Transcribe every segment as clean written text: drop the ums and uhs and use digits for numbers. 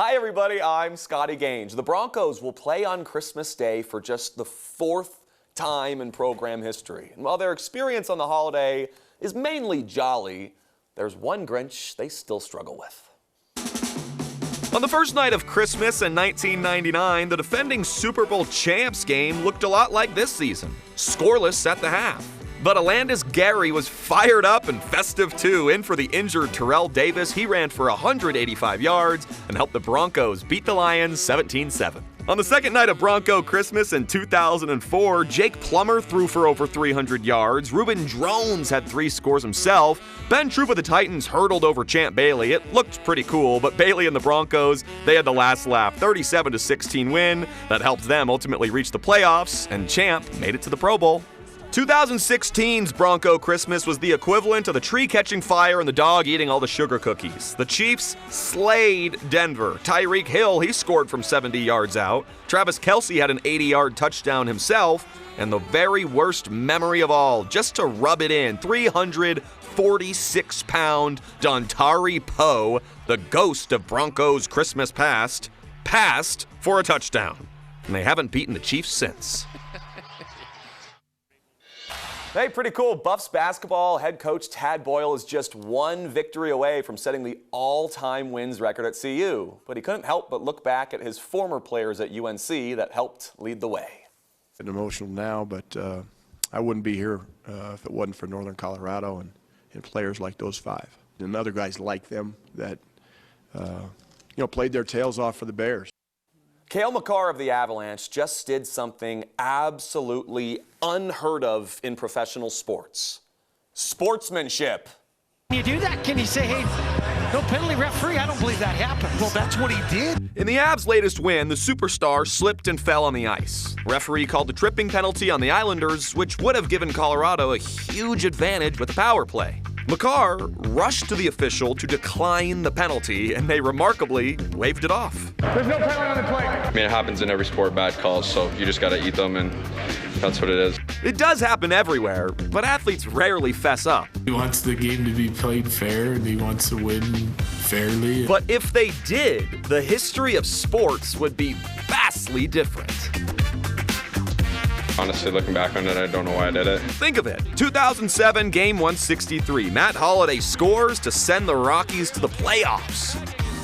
Hi, everybody. I'm Scotty Gange. The Broncos will play on Christmas Day for just the 4th time in program history. And while their experience on the holiday is mainly jolly, there's one Grinch they still struggle with. On the first night of Christmas in 1999, the defending Super Bowl champs game looked a lot like this season, scoreless at the half. But Alandis Gary was fired up and festive too. In for the injured Terrell Davis, he ran for 185 yards and helped the Broncos beat the Lions 17-7. On the second night of Bronco Christmas in 2004, Jake Plummer threw for over 300 yards. Reuben Drones had 3 scores himself. Ben Troop of the Titans hurdled over Champ Bailey. It looked pretty cool, but Bailey and the Broncos, they had the last laugh. 37-16 win. That helped them ultimately reach the playoffs, and Champ made it to the Pro Bowl. 2016's Bronco Christmas was the equivalent of the tree catching fire and the dog eating all the sugar cookies. The Chiefs slayed Denver. Tyreek Hill, he scored from 70 yards out. Travis Kelce had an 80-yard touchdown himself. And the very worst memory of all, just to rub it in, 346-pound Dontari Poe, the ghost of Broncos Christmas past, passed for a touchdown. And they haven't beaten the Chiefs since. Hey, pretty cool. Buffs basketball head coach Tad Boyle is just one victory away from setting the all-time wins record at CU. But he couldn't help but look back at his former players at UNC that helped lead the way. I'm emotional now, but I wouldn't be here if it wasn't for Northern Colorado and players like those 5. And other guys like them that played their tails off for the Bears. Cale Makar of the Avalanche just did something absolutely unheard of in professional sports. Sportsmanship. Can you do that? Can you say, hey, no penalty, referee? I don't believe that happened. Well, that's what he did. In the Avs' latest win, the superstar slipped and fell on the ice. Referee called the tripping penalty on the Islanders, which would have given Colorado a huge advantage with the power play. Makar rushed to the official to decline the penalty, and they remarkably waved it off. There's no penalty on the play. I mean, it happens in every sport, bad calls, so you just got to eat them, and that's what it is. It does happen everywhere, but athletes rarely fess up. He wants the game to be played fair, and he wants to win fairly. But if they did, the history of sports would be vastly different. Honestly, looking back on it, I don't know why I did it. Think of it. 2007, Game 163. Matt Holliday scores to send the Rockies to the playoffs.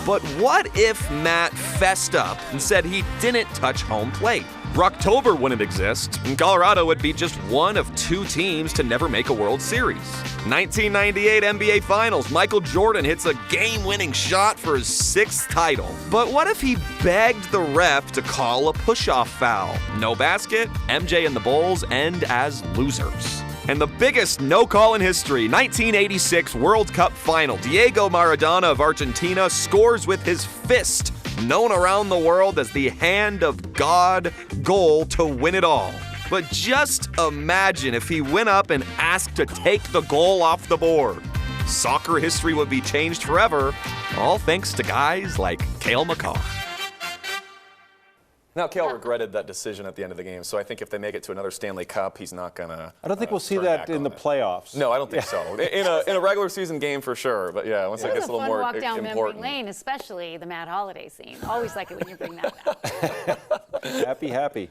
But what if Matt fessed up and said he didn't touch home plate? Brocktober wouldn't exist, and Colorado would be just one of 2 teams to never make a World Series. 1998 NBA Finals, Michael Jordan hits a game-winning shot for his 6th title. But what if he begged the ref to call a push-off foul? No basket, MJ and the Bulls end as losers. And the biggest no call in history, 1986 World Cup Final. Diego Maradona of Argentina scores with his fist, known around the world as the Hand of God goal to win it all. But just imagine if he went up and asked to take the goal off the board. Soccer history would be changed forever, all thanks to guys like Cale Makar. Now, Cale regretted that decision at the end of the game, so I think if they make it to another Stanley Cup, he's not going to I don't think we'll see that in the playoffs. No, I don't think so. In a regular season game for sure, but yeah, once it gets a little more important. It was a fun walk down memory lane, especially the Matt Holliday scene. Always like it when you bring that up. Happy.